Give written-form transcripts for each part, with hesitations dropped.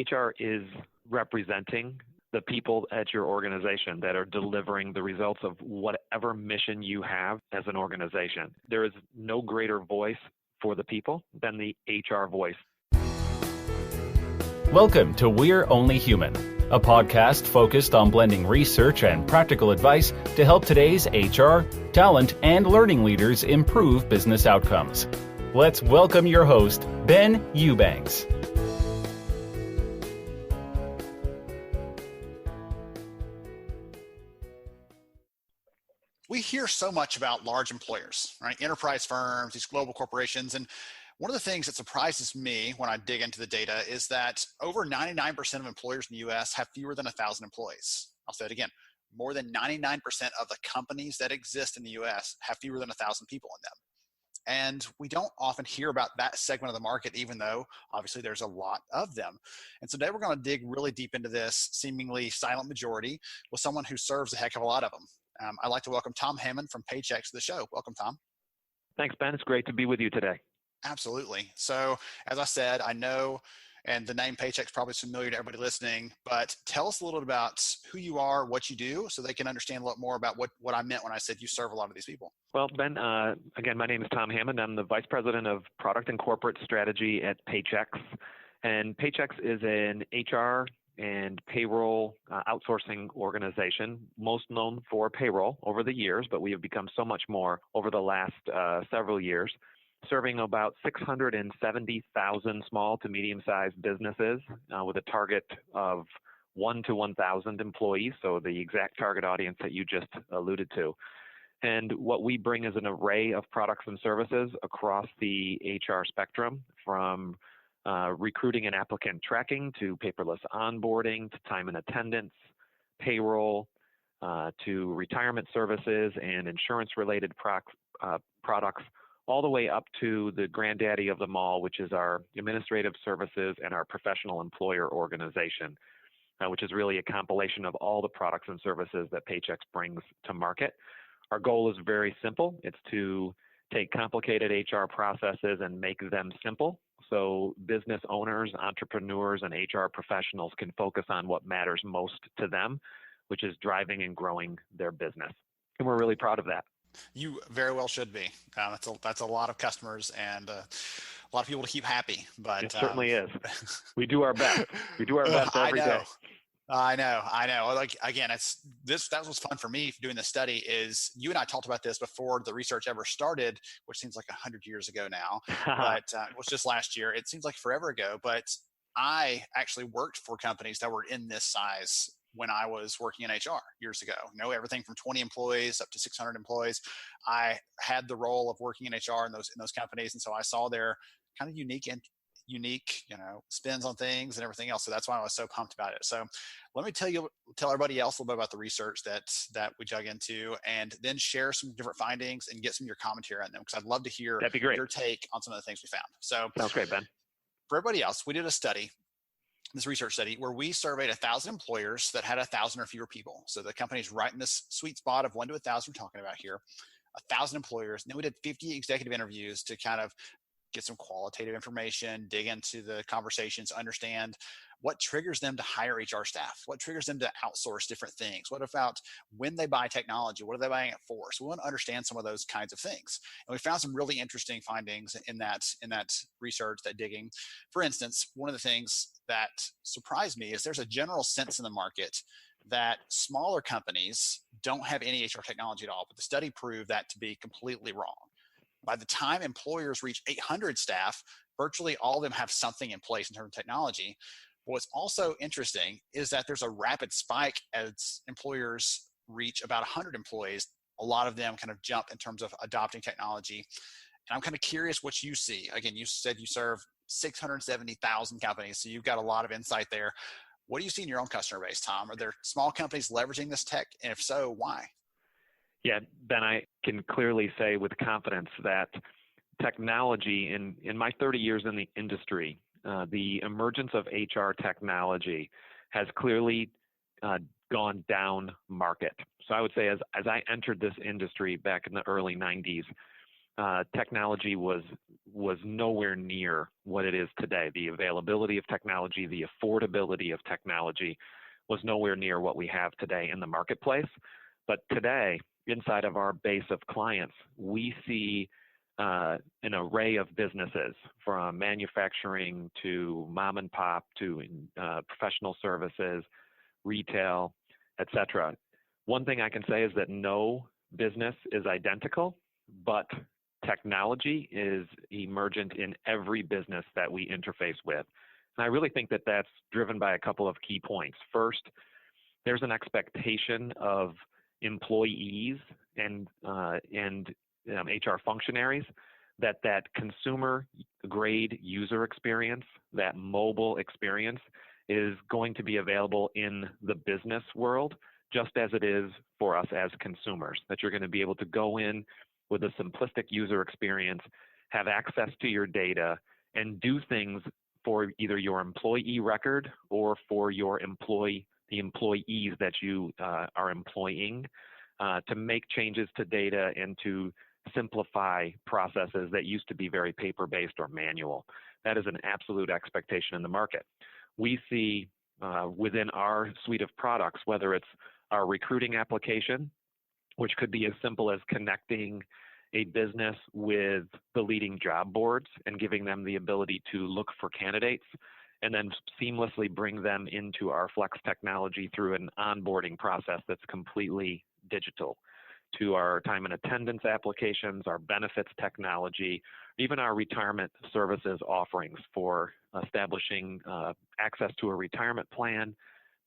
HR is representing the people at your organization that are delivering the results of whatever mission you have as an organization. There is no greater voice for the people than the HR voice. Welcome to We're Only Human, a podcast focused on blending research and practical advice to help today's HR, talent, and learning leaders improve business outcomes. Let's welcome your host, Ben Eubanks. We hear so much about large employers, right? Enterprise firms, these global corporations. And one of the things that surprises me when I dig into the data is that over 99% of employers in the US have fewer than 1,000 employees. I'll say it again, more than 99% of the companies that exist in the US have fewer than 1,000 people in them. And we don't often hear about that segment of the market, even though obviously there's a lot of them. And so today we're going to dig really deep into this seemingly silent majority with someone who serves a heck of a lot of them. I'd like to welcome Tom Hammond from Paychex to the show. Welcome, Tom. Thanks, Ben. It's great to be with you today. Absolutely. So as I said, I know, and the name Paychex probably is familiar to everybody listening, but tell us a little bit about who you are, what you do, so they can understand a lot more about what I meant when I said you serve a lot of these people. Well, Ben, again, my name is Tom Hammond. I'm the Vice President of Product and Corporate Strategy at Paychex. And Paychex is an HR and payroll outsourcing organization, most known for payroll over the years, but we have become so much more over the last several years, serving about 670,000 small to medium-sized businesses with a target of 1 to 1,000 employees, so the exact target audience that you just alluded to. And what we bring is an array of products and services across the HR spectrum, from recruiting and applicant tracking to paperless onboarding to time and attendance, payroll, to retirement services and insurance-related products, all the way up to the granddaddy of them all, which is our administrative services and our professional employer organization, which is really a compilation of all the products and services that Paychex brings to market. Our goal is very simple. It's to take complicated HR processes and make them simple, so business owners, entrepreneurs, and HR professionals can focus on what matters most to them, which is driving and growing their business. And we're really proud of that. You very well should be. That's a lot of customers and a lot of people to keep happy. But it certainly is. We do our best. We do our best every day. I know. Like, again, that was fun for me doing the study. Is you and I talked about this before the research ever started, which seems like 100 years ago now, but it was just last year. It seems like forever ago, but I actually worked for companies that were in this size when I was working in HR years ago. You know, everything from 20 employees up to 600 employees. I had the role of working in HR in those companies, and so I saw their kind of unique, spins on things and everything else. So that's why I was so pumped about it. So let me tell everybody else a little bit about the research that we dug into, and then share some different findings and get some of your commentary on them, because I'd love to hear your take on some of the things we found. So sounds great, Ben. For everybody else, we did a study, this research study, where we surveyed 1,000 employers that had 1,000 or fewer people. So the company's right in this sweet spot of 1 to 1,000 we're talking about here, 1,000 employers. And then we did 50 executive interviews to kind of get some qualitative information, dig into the conversations, understand what triggers them to hire HR staff, what triggers them to outsource different things, what about when they buy technology, what are they buying it for? So we want to understand some of those kinds of things. And we found some really interesting findings in that research, that digging. For instance, one of the things that surprised me is there's a general sense in the market that smaller companies don't have any HR technology at all, but the study proved that to be completely wrong. By the time employers reach 800 staff, virtually all of them have something in place in terms of technology. But what's also interesting is that there's a rapid spike as employers reach about 100 employees. A lot of them kind of jump in terms of adopting technology. And I'm kind of curious what you see. Again, you said you serve 670,000 companies, so you've got a lot of insight there. What do you see in your own customer base, Tom? Are there small companies leveraging this tech? And if so, why? Yeah, Ben, I can clearly say with confidence that technology, in my 30 years in the industry, the emergence of HR technology has clearly gone down market. So I would say as I entered this industry back in the early 90s, technology was nowhere near what it is today. The availability of technology, the affordability of technology was nowhere near what we have today in the marketplace. But today, inside of our base of clients, we see an array of businesses, from manufacturing to mom and pop to professional services, retail, etc. One thing I can say is that no business is identical, but technology is emergent in every business that we interface with. And I really think that that's driven by a couple of key points. First, there's an expectation of employees and HR functionaries that consumer grade user experience, that mobile experience, is going to be available in the business world just as it is for us as consumers, that you're going to be able to go in with a simplistic user experience, have access to your data, and do things for either your employee record or for the employees that you are employing, to make changes to data and to simplify processes that used to be very paper-based or manual. That is an absolute expectation in the market. We see within our suite of products, whether it's our recruiting application, which could be as simple as connecting a business with the leading job boards and giving them the ability to look for candidates, and then seamlessly bring them into our Flex technology through an onboarding process that's completely digital, to our time and attendance applications, our benefits technology, even our retirement services offerings for establishing access to a retirement plan,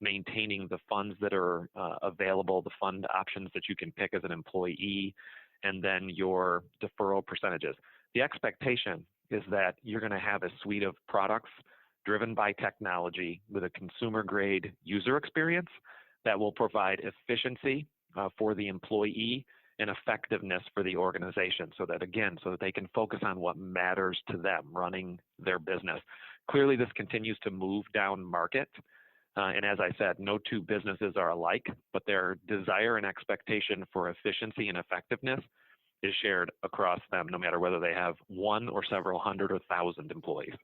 maintaining the funds that are available, the fund options that you can pick as an employee, and then your deferral percentages. The expectation is that you're going to have a suite of products driven by technology with a consumer-grade user experience that will provide efficiency for the employee and effectiveness for the organization, so that they can focus on what matters to them, running their business. Clearly, this continues to move down market. And as I said, no two businesses are alike, but their desire and expectation for efficiency and effectiveness is shared across them, no matter whether they have one or several hundred or thousand employees.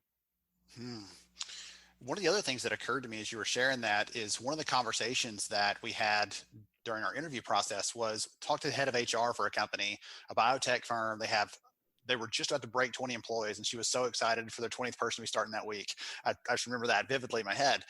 One of the other things that occurred to me as you were sharing that is one of the conversations that we had during our interview process was talk to the head of HR for a company, a biotech firm. They were just about to break 20 employees, and she was so excited for their 20th person to be starting that week. I just remember that vividly in my head.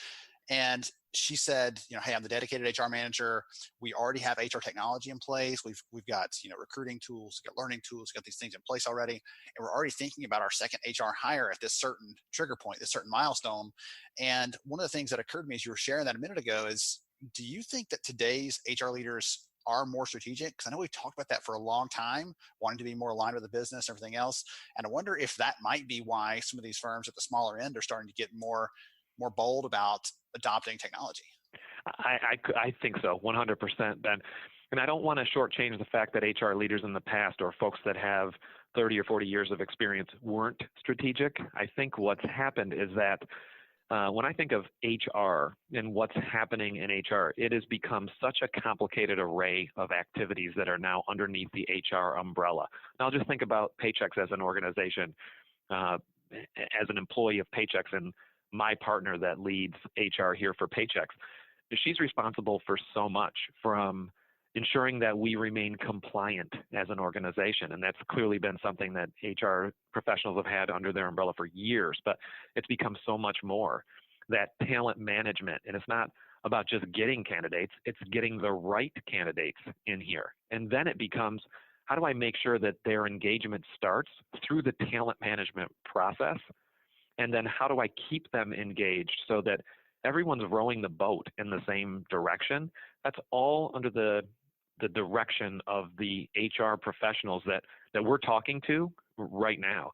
And she said, hey, I'm the dedicated HR manager. We already have HR technology in place. We've got, recruiting tools, we've got learning tools, we've got these things in place already. And we're already thinking about our second HR hire at this certain trigger point, this certain milestone. And one of the things that occurred to me as you were sharing that a minute ago is, do you think that today's HR leaders are more strategic? Because I know we've talked about that for a long time, wanting to be more aligned with the business, everything else. And I wonder if that might be why some of these firms at the smaller end are starting to get more bold about adopting technology. I think so, 100%, Ben. And I don't want to shortchange the fact that HR leaders in the past, or folks that have 30 or 40 years of experience, weren't strategic. I think what's happened is that when I think of HR and what's happening in HR, it has become such a complicated array of activities that are now underneath the HR umbrella. And I'll just think about Paychex as an organization, as an employee of Paychex, and my partner that leads HR here for Paychex. She's responsible for so much, from ensuring that we remain compliant as an organization. And that's clearly been something that HR professionals have had under their umbrella for years, but it's become so much more. That talent management, and it's not about just getting candidates, it's getting the right candidates in here. And then it becomes, how do I make sure that their engagement starts through the talent management process? And then how do I keep them engaged so that everyone's rowing the boat in the same direction? That's all under the direction of the HR professionals that we're talking to right now.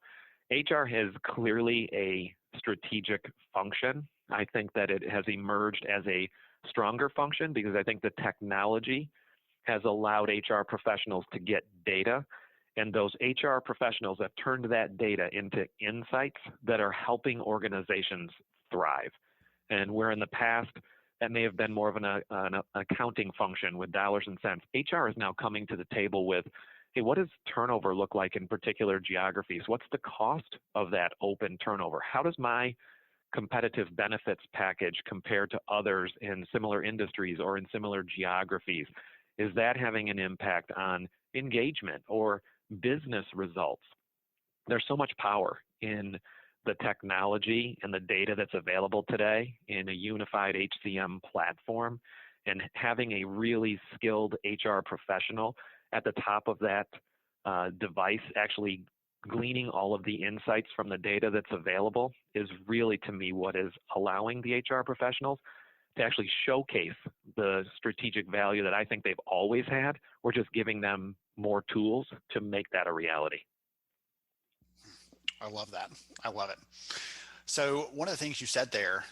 HR has clearly a strategic function. I think that it has emerged as a stronger function because I think the technology has allowed HR professionals to get data, and those HR professionals have turned that data into insights that are helping organizations thrive. And where in the past that may have been more of an accounting function with dollars and cents, HR is now coming to the table with, hey, what does turnover look like in particular geographies? What's the cost of that open turnover? How does my competitive benefits package compare to others in similar industries or in similar geographies? Is that having an impact on engagement or business results? There's so much power in the technology and the data that's available today in a unified HCM platform, and having a really skilled HR professional at the top of that device actually gleaning all of the insights from the data that's available is really, to me, what is allowing the HR professionals to actually showcase the strategic value that I think they've always had. We're just giving them more tools to make that a reality. I love that. I love it. So one of the things you said there,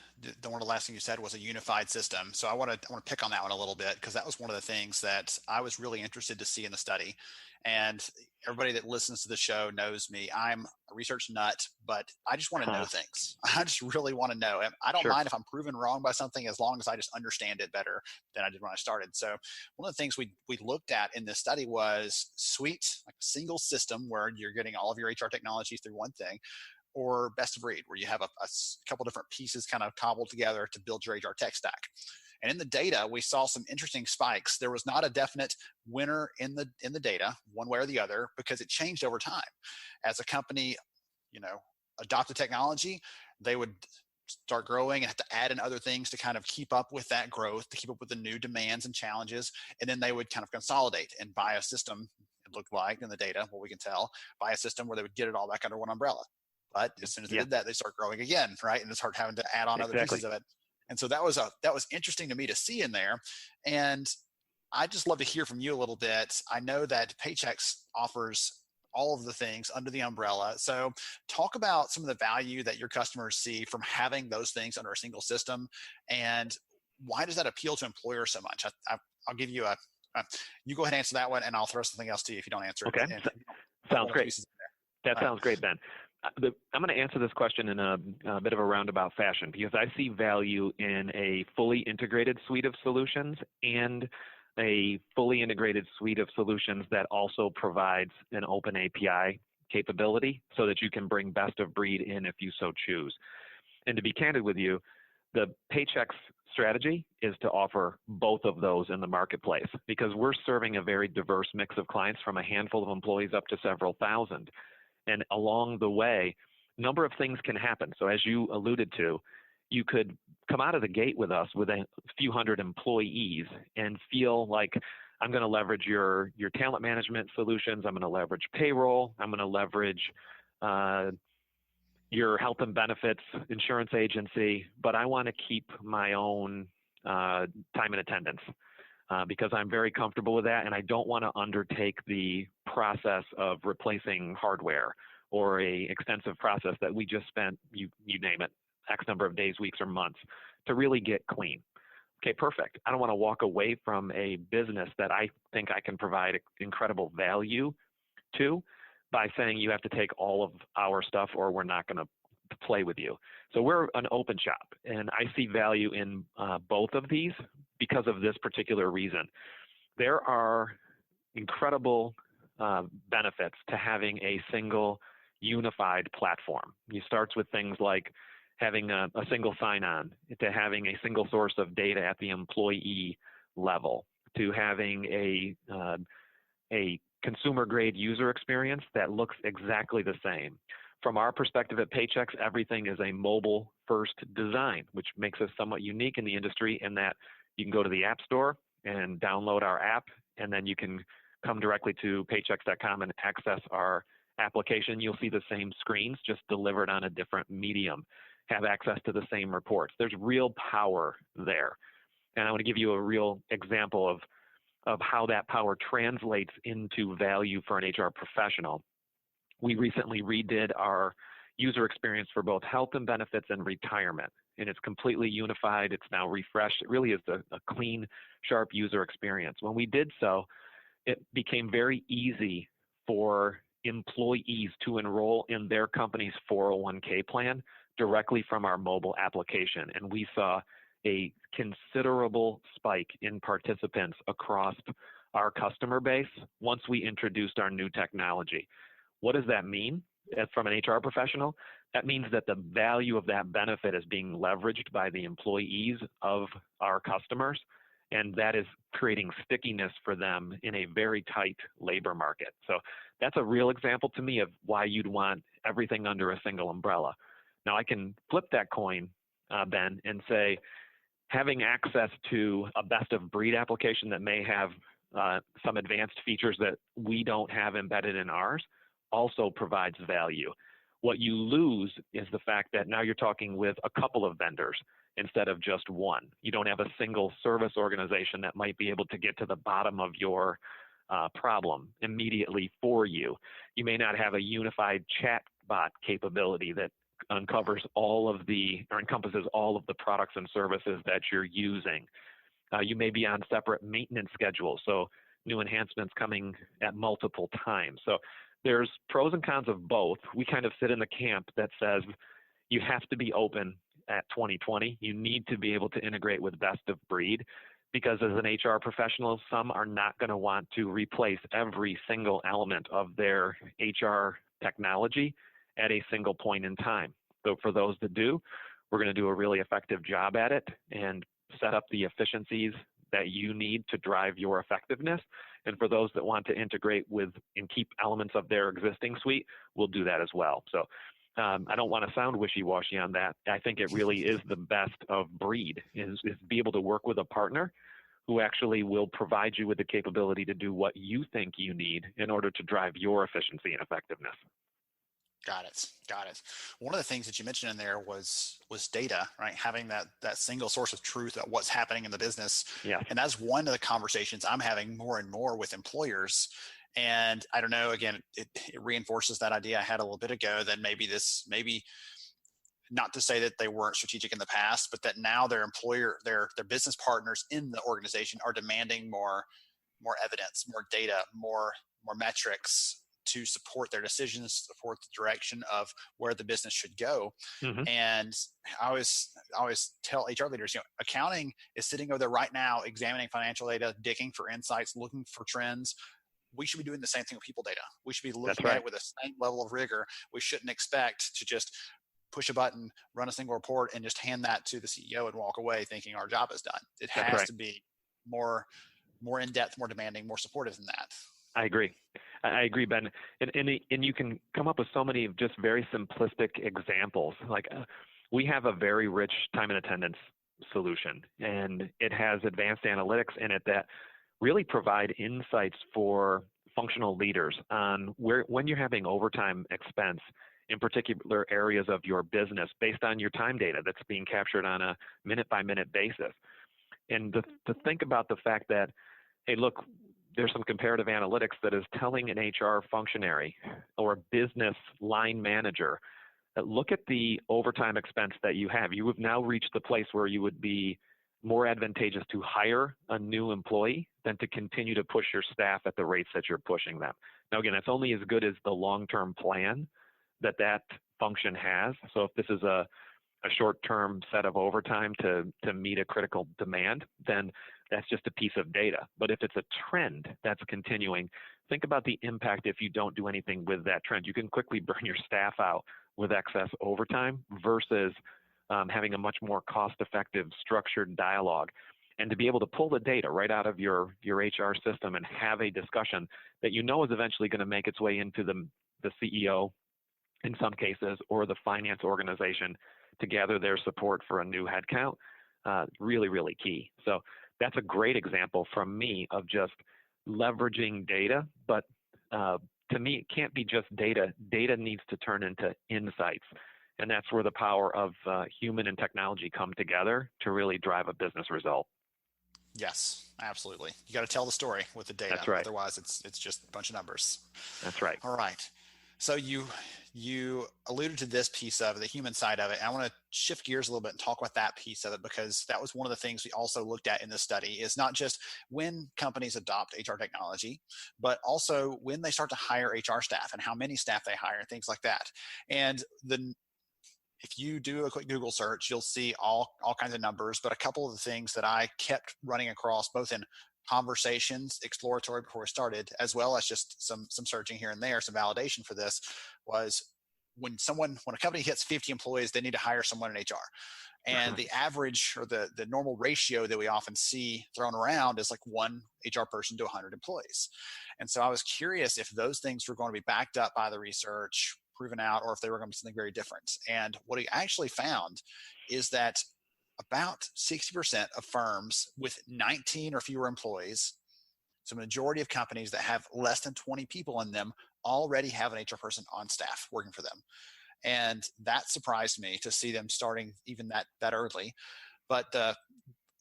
one of the last things you said was a unified system. So I want to pick on that one a little bit, because that was one of the things that I was really interested to see in the study. And everybody that listens to the show knows me. I'm a research nut, but I just want to know things. I just really want to know. I don't mind if I'm proven wrong by something, as long as I just understand it better than I did when I started. So one of the things we looked at in this study was suite, like a single system where you're getting all of your HR technologies through one thing, or best of breed, where you have a couple different pieces kind of cobbled together to build your HR tech stack. And in the data, we saw some interesting spikes. There was not a definite winner in the data, one way or the other, because it changed over time. As a company, adopted technology, they would start growing and have to add in other things to kind of keep up with that growth, to keep up with the new demands and challenges. And then they would kind of consolidate and buy a system, it looked like in the data, what we can tell, buy a system where they would get it all back under one umbrella. But as soon as they did that, they start growing again, right? And they start having to add on other pieces of it. And so that was interesting to me to see in there. And I'd just love to hear from you a little bit. I know that Paychex offers all of the things under the umbrella. So talk about some of the value that your customers see from having those things under a single system, and why does that appeal to employers so much? I'll give you you go ahead and answer that one, and I'll throw something else to you if you don't answer it. Okay, sounds great. That sounds great, Ben. I'm going to answer this question in a bit of a roundabout fashion, because I see value in a fully integrated suite of solutions and a fully integrated suite of solutions that also provides an open API capability so that you can bring best of breed in if you so choose. And to be candid with you, the Paychex strategy is to offer both of those in the marketplace, because we're serving a very diverse mix of clients, from a handful of employees up to several thousand. And along the way, a number of things can happen. So as you alluded to, you could come out of the gate with us with a few hundred employees and feel like, I'm going to leverage your talent management solutions. I'm going to leverage payroll. I'm going to leverage your health and benefits insurance agency, but I want to keep my own time and attendance. Because I'm very comfortable with that, and I don't want to undertake the process of replacing hardware, or a extensive process that we just spent, you name it, X number of days, weeks, or months to really get clean. Okay, perfect. I don't want to walk away from a business that I think I can provide incredible value to by saying you have to take all of our stuff or we're not going to play with you. So we're an open shop, and I see value in both of these because of this particular reason. There are incredible benefits to having a single unified platform. It starts with things like having a single sign-on, to having a single source of data at the employee level, to having a consumer-grade user experience that looks exactly the same. From our perspective at Paychex, everything is a mobile-first design, which makes us somewhat unique in the industry, in that you can go to the App Store and download our app, and then you can come directly to paychex.com and access our application. You'll see the same screens, just delivered on a different medium, have access to the same reports. There's real power there. And I want to give you a real example of how that power translates into value for an HR professional. We recently redid our user experience for both health and benefits and retirement, and it's completely unified. It's now refreshed. It really is a clean, sharp user experience. When we did so, it became very easy for employees to enroll in their company's 401k plan directly from our mobile application, and we saw a considerable spike in participants across our customer base once we introduced our new technology. What does that mean from an HR professional? That means that the value of that benefit is being leveraged by the employees of our customers, and that is creating stickiness for them in a very tight labor market. So that's a real example to me of why you'd want everything under a single umbrella. Now I can flip that coin, Ben, and say having access to a best of breed application that may have some advanced features that we don't have embedded in ours also provides value. What you lose is the fact that now you're talking with a couple of vendors instead of just one. You don't have a single service organization that might be able to get to the bottom of your problem immediately for you. You may not have a unified chatbot capability that encompasses all of the products and services that you're using. You may be on separate maintenance schedules, so new enhancements coming at multiple times. So there's pros and cons of both. We kind of sit in the camp that says you have to be open at 2020. You need to be able to integrate with best of breed, because as an HR professional, some are not going to want to replace every single element of their HR technology at a single point in time. So for those that do, we're going to do a really effective job at it and set up the efficiencies that you need to drive your effectiveness. And for those that want to integrate with and keep elements of their existing suite, we'll do that as well. So I don't want to sound wishy-washy on that. I think it really is the best of breed, is be able to work with a partner who actually will provide you with the capability to do what you think you need in order to drive your efficiency and effectiveness. Got it. Got it. One of the things that you mentioned in there was data, right? Having that single source of truth about what's happening in the business. Yeah. And that's one of the conversations I'm having more and more with employers. And I don't know, again, it reinforces that idea I had a little bit ago that maybe not to say that they weren't strategic in the past, but that now their business partners in the organization are demanding more evidence, more data, more metrics to support their decisions, support the direction of where the business should go. Mm-hmm. And I always tell HR leaders, accounting is sitting over there right now, examining financial data, digging for insights, looking for trends. We should be doing the same thing with people data. We should be looking at it with the same level of rigor. We shouldn't expect to just push a button, run a single report, and just hand that to the CEO and walk away thinking our job is done. It has to be more in-depth, more demanding, more supportive than that. I agree, Ben. And you can come up with so many just very simplistic examples. Like we have a very rich time and attendance solution, and it has advanced analytics in it that really provide insights for functional leaders on when you're having overtime expense in particular areas of your business based on your time data that's being captured on a minute-by-minute basis. And to think about the fact that, hey, look, there's some comparative analytics that is telling an HR functionary or a business line manager that look at the overtime expense that you have. You have now reached the place where you would be more advantageous to hire a new employee than to continue to push your staff at the rates that you're pushing them. Now, again, that's only as good as the long-term plan that function has. So if this is a short-term set of overtime to meet a critical demand, then that's just a piece of data. But if it's a trend that's continuing, think about the impact if you don't do anything with that trend. You can quickly burn your staff out with excess overtime versus having a much more cost-effective structured dialogue. And to be able to pull the data right out of your HR system and have a discussion that you know is eventually going to make its way into the CEO in some cases, or the finance organization to gather their support for a new headcount, really, really key. So that's a great example from me of just leveraging data, but to me, it can't be just data. Data needs to turn into insights. And that's where the power of human and technology come together to really drive a business result. Yes, absolutely. You got to tell the story with the data. That's right. Otherwise, it's just a bunch of numbers. That's right. All right. So you alluded to this piece of the human side of it. And I want to shift gears a little bit and talk about that piece of it, because that was one of the things we also looked at in this study, is not just when companies adopt HR technology, but also when they start to hire HR staff and how many staff they hire and things like that. And if you do a quick Google search, you'll see all kinds of numbers, but a couple of the things that I kept running across both in conversations, exploratory before we started, as well as just some searching here and there, some validation for this, was when a company hits 50 employees, they need to hire someone in HR. And the average or the normal ratio that we often see thrown around is like one HR person to 100 employees. And so I was curious if those things were going to be backed up by the research, proven out, or if they were going to be something very different. And what he actually found is that about 60% of firms with 19 or fewer employees, so majority of companies that have less than 20 people in them, already have an HR person on staff working for them. And that surprised me to see them starting even that early. But the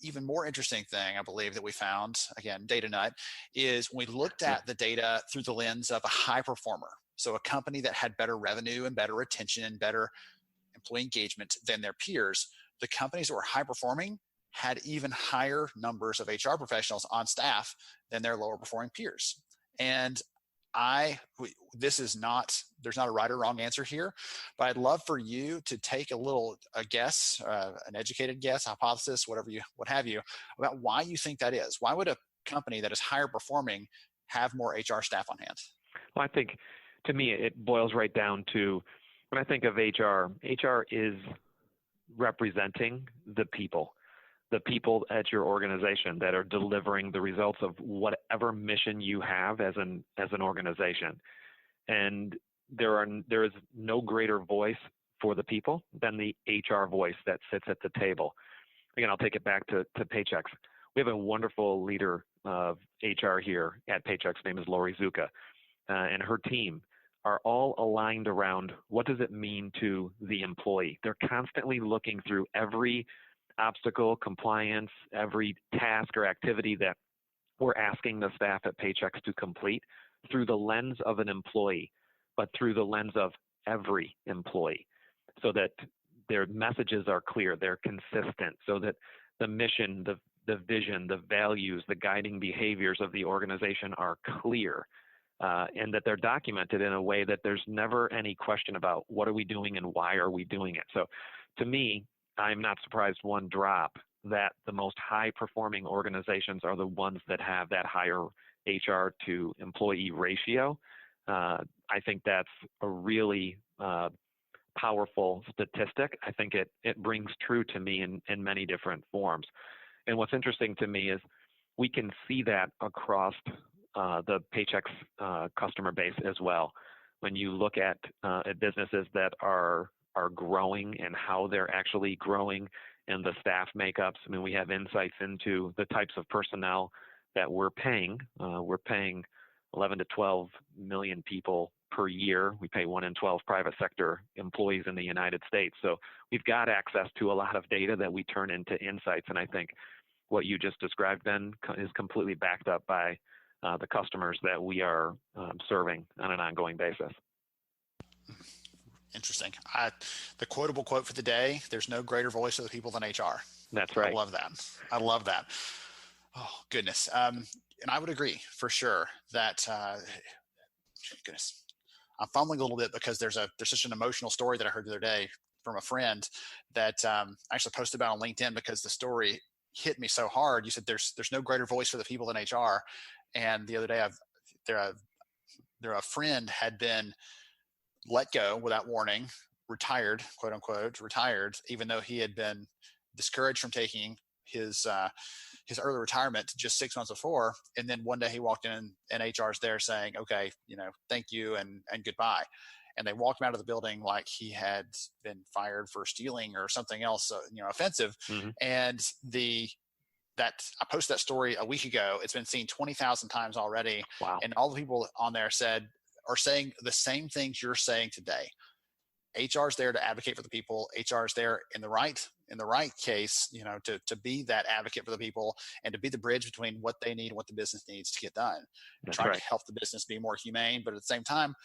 even more interesting thing, I believe, that we found, again, data nut, is when we looked at the data through the lens of a high performer. So a company that had better revenue and better retention and better employee engagement than their peers, the companies that were high performing had even higher numbers of HR professionals on staff than their lower performing peers. And there's not a right or wrong answer here, but I'd love for you to take a guess, an educated guess, hypothesis, what have you, about why you think that is. Why would a company that is higher performing have more HR staff on hand? Well, I think to me, it boils right down to, when I think of HR is representing the people at your organization that are delivering the results of whatever mission you have as an organization. And there is no greater voice for the people than the HR voice that sits at the table. Again, I'll take it back to Paychex. We have a wonderful leader of HR here at Paychex. Her name is Lori Zuka, and her team are all aligned around what does it mean to the employee. They're constantly looking through every obstacle, compliance, every task or activity that we're asking the staff at Paychex to complete through the lens of an employee, but through the lens of every employee, so that their messages are clear, they're consistent, so that the mission, the vision, the values, the guiding behaviors of the organization are clear, and that they're documented in a way that there's never any question about what are we doing and why are we doing it. So to me, I'm not surprised one drop that the most high-performing organizations are the ones that have that higher HR to employee ratio. I think that's a really powerful statistic. I think it brings true to me in many different forms. And what's interesting to me is we can see that across the Paychex customer base as well. When you look at businesses that are growing and how they're actually growing and the staff makeups. I mean, we have insights into the types of personnel that we're paying. We're paying 11 to 12 million people per year. We pay 1 in 12 private sector employees in the United States. So we've got access to a lot of data that we turn into insights. And I think what you just described, Ben, is completely backed up by the customers that we are serving on an ongoing basis. Interesting. The quotable quote for the day, there's no greater voice of the people than HR. That's right. I love that. Oh, goodness. And I would agree for sure that, goodness, I'm fumbling a little bit because there's such an emotional story that I heard the other day from a friend that I actually posted about on LinkedIn because the story hit me so hard. You said there's no greater voice for the people than HR. And the other day, a friend had been let go without warning, retired, quote unquote, even though he had been discouraged from taking his early retirement just 6 months before. And then one day he walked in and HR's there saying, okay, thank you and goodbye. And they walked him out of the building like he had been fired for stealing or something else, offensive. Mm-hmm. And I posted that story a week ago. It's been seen 20,000 times already. Wow. And all the people on there are saying the same things you're saying today. HR is there to advocate for the people. HR is there in the right case, to be that advocate for the people and to be the bridge between what they need and what the business needs to get done. Trying to help the business be more humane, but at the same time,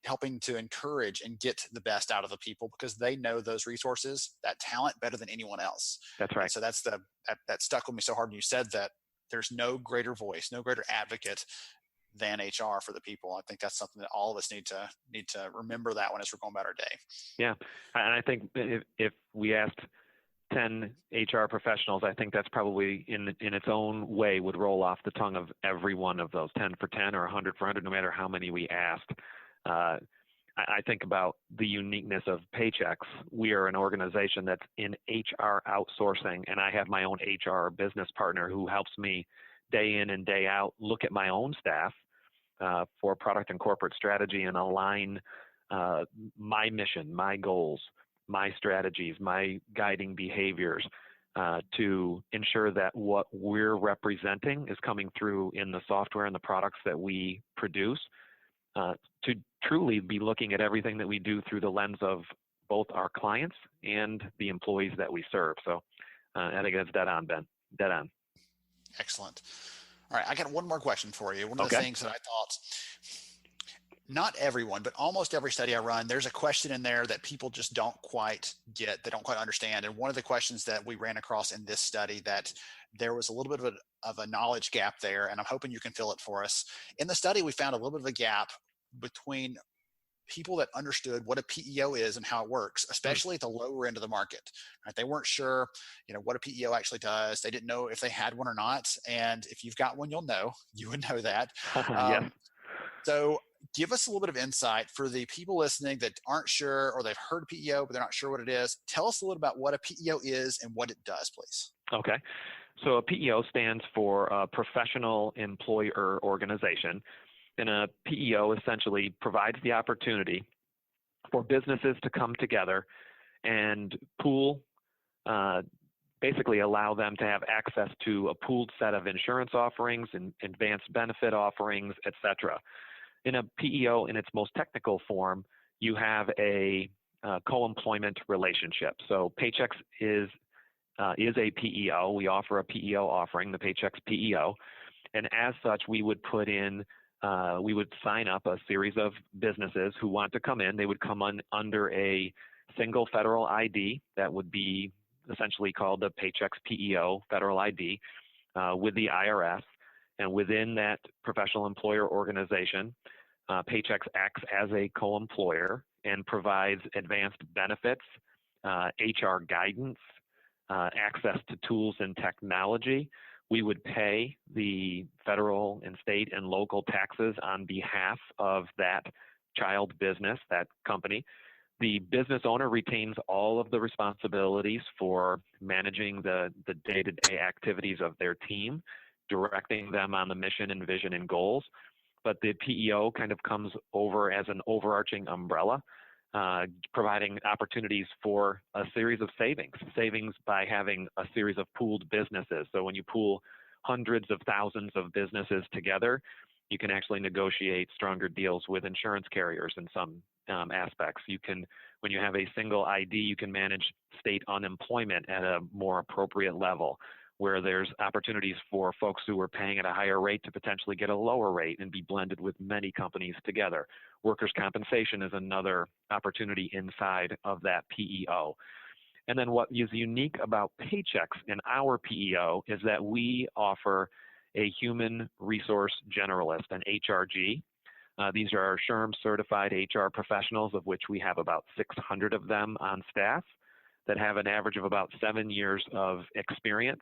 helping to encourage and get the best out of the people because they know those resources, that talent better than anyone else. That's right. And so that stuck with me so hard. And you said that there's no greater voice, no greater advocate than HR for the people. I think that's something that all of us need to remember that one as we're going about our day. Yeah. And I think if we asked 10 HR professionals, I think that's probably in its own way would roll off the tongue of every one of those 10 for 10 or 100 for 100, no matter how many we asked. I think about the uniqueness of Paychex. We are an organization that's in HR outsourcing, and I have my own HR business partner who helps me day in and day out look at my own staff for product and corporate strategy and align my mission, my goals, my strategies, my guiding behaviors to ensure that what we're representing is coming through in the software and the products that we produce, to truly be looking at everything that we do through the lens of both our clients and the employees that we serve. So I think that's dead on, Ben. Dead on. Excellent. All right, I got one more question for you. One of the things that I thought, not everyone, but almost every study I run, there's a question in there that people just don't quite get, they don't quite understand. And one of the questions that we ran across in this study, that there was a little bit of a knowledge gap there, and I'm hoping you can fill it for us. In the study, we found a little bit of a gap between people that understood what a PEO is and how it works, especially at the lower end of the market. Right? They weren't sure, what a PEO actually does. They didn't know if they had one or not. And if you've got one, you would know that. Yes. So give us a little bit of insight for the people listening that aren't sure, or they've heard of PEO, but they're not sure what it is. Tell us a little about what a PEO is and what it does, please. Okay. So a PEO stands for a professional employer organization. And a PEO essentially provides the opportunity for businesses to come together and pool, basically allow them to have access to a pooled set of insurance offerings and advanced benefit offerings, et cetera. In a PEO, in its most technical form, you have a co-employment relationship. So Paychex is a PEO. We offer a PEO offering, the Paychex PEO. And as such, we would sign up a series of businesses who want to come in. They would come under a single federal ID that would be essentially called the Paychex PEO federal ID with the IRS. And within that professional employer organization, Paychex acts as a co-employer and provides advanced benefits, HR guidance, access to tools and technology. We would pay the federal and state and local taxes on behalf of that child business, that company. The business owner retains all of the responsibilities for managing the day-to-day activities of their team, directing them on the mission and vision and goals. But the PEO kind of comes over as an overarching umbrella, providing opportunities for a series of savings by having a series of pooled businesses. So when you pool hundreds of thousands of businesses together, you can actually negotiate stronger deals with insurance carriers in some aspects. When you have a single ID, you can manage state unemployment at a more appropriate level, where there's opportunities for folks who are paying at a higher rate to potentially get a lower rate and be blended with many companies together. Workers' compensation is another opportunity inside of that PEO. And then what is unique about Paychex in our PEO is that we offer a human resource generalist, an HRG. These are our SHRM certified HR professionals, of which we have about 600 of them on staff, that have an average of about 7 years of experience,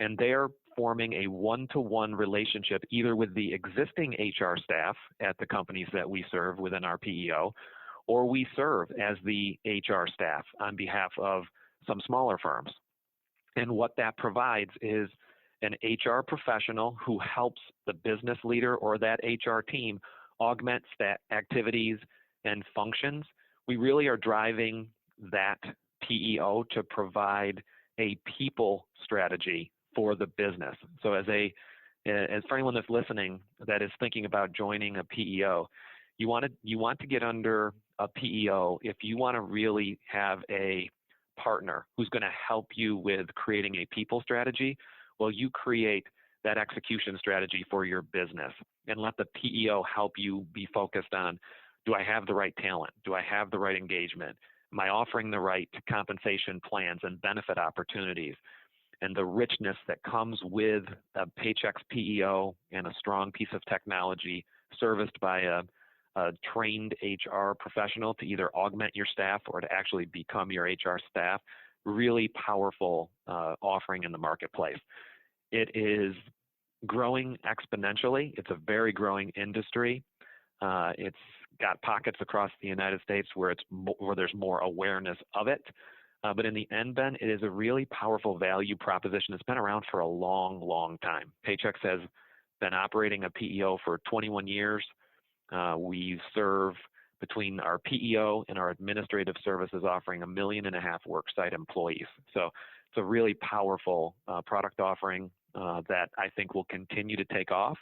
and they're forming a one-to-one relationship either with the existing HR staff at the companies that we serve within our PEO, or we serve as the HR staff on behalf of some smaller firms. And what that provides is an HR professional who helps the business leader or that HR team augment activities and functions. We really are driving that PEO to provide a people strategy for the business. So as for anyone that's listening that is thinking about joining a PEO, you want to get under a PEO if you want to really have a partner who's going to help you with creating a people strategy. Well, you create that execution strategy for your business and let the PEO help you be focused on, do I have the right talent? Do I have the right engagement? Am I offering the right compensation plans and benefit opportunities? And the richness that comes with a Paychex PEO and a strong piece of technology serviced by a trained HR professional to either augment your staff or to actually become your HR staff, really powerful offering in the marketplace. It is growing exponentially. It's a very growing industry. It's got pockets across the United States where there's more awareness of it. But in the end, Ben, it is a really powerful value proposition. It's been around for a long, long time. Paychex has been operating a PEO for 21 years. We serve between our PEO and our administrative services offering 1.5 million worksite employees. So it's a really powerful product offering that I think will continue to take off,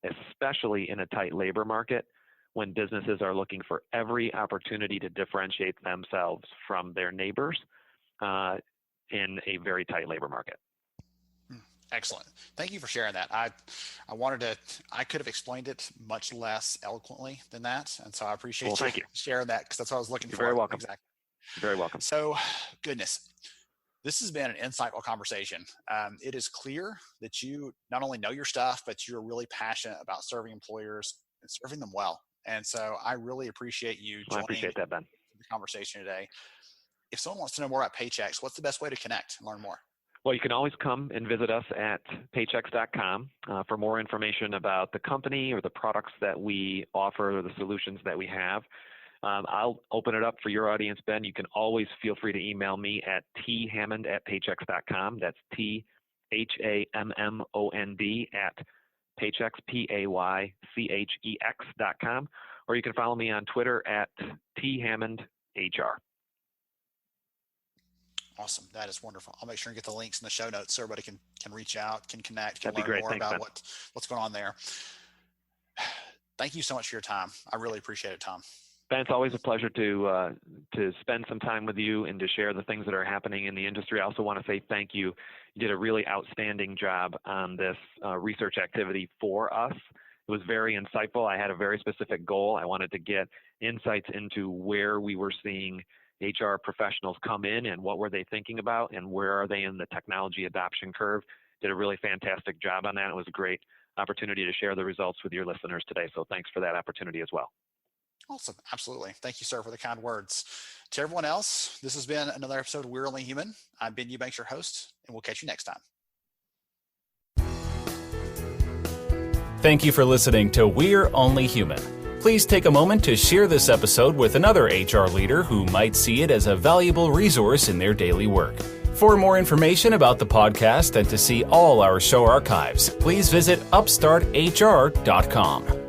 especially in a tight labor market when businesses are looking for every opportunity to differentiate themselves from their neighbors in a very tight labor market. Excellent. Thank you for sharing that. I could have explained it much less eloquently than that. And so I appreciate you sharing that, because that's what I was looking for. You're very welcome. Exactly. You're very welcome. So, goodness, this has been an insightful conversation. It is clear that you not only know your stuff, but you're really passionate about serving employers and serving them well. And so I really appreciate you joining I appreciate that, Ben. the conversation today. If someone wants to know more about Paychex, what's the best way to connect and learn more? Well, you can always come and visit us at paychex.com for more information about the company or the products that we offer or the solutions that we have. I'll open it up for your audience, Ben. You can always feel free to email me at thammond@paychex.com. That's THAMMOND at Paychex, PAYCHEX.com. Or you can follow me on Twitter at thammondhr. Awesome. That is wonderful. I'll make sure and get the links in the show notes so everybody can reach out, can connect, can That'd learn be great. more Thanks, about Ben. what's going on there. Thank you so much for your time. I really appreciate it, Tom. Ben, it's always a pleasure to spend some time with you and to share the things that are happening in the industry. I also want to say thank you. You did a really outstanding job on this research activity for us. It was very insightful. I had a very specific goal. I wanted to get insights into where we were seeing HR professionals come in and what were they thinking about and where are they in the technology adoption curve. Did a really fantastic job on that. It was a great opportunity to share the results with your listeners today. So thanks for that opportunity as well. Awesome. Absolutely. Thank you, sir, for the kind words. To everyone else, this has been another episode of We're Only Human. I'm Ben Eubanks, your host, and we'll catch you next time. Thank you for listening to We're Only Human. Please take a moment to share this episode with another HR leader who might see it as a valuable resource in their daily work. For more information about the podcast and to see all our show archives, please visit upstarthr.com.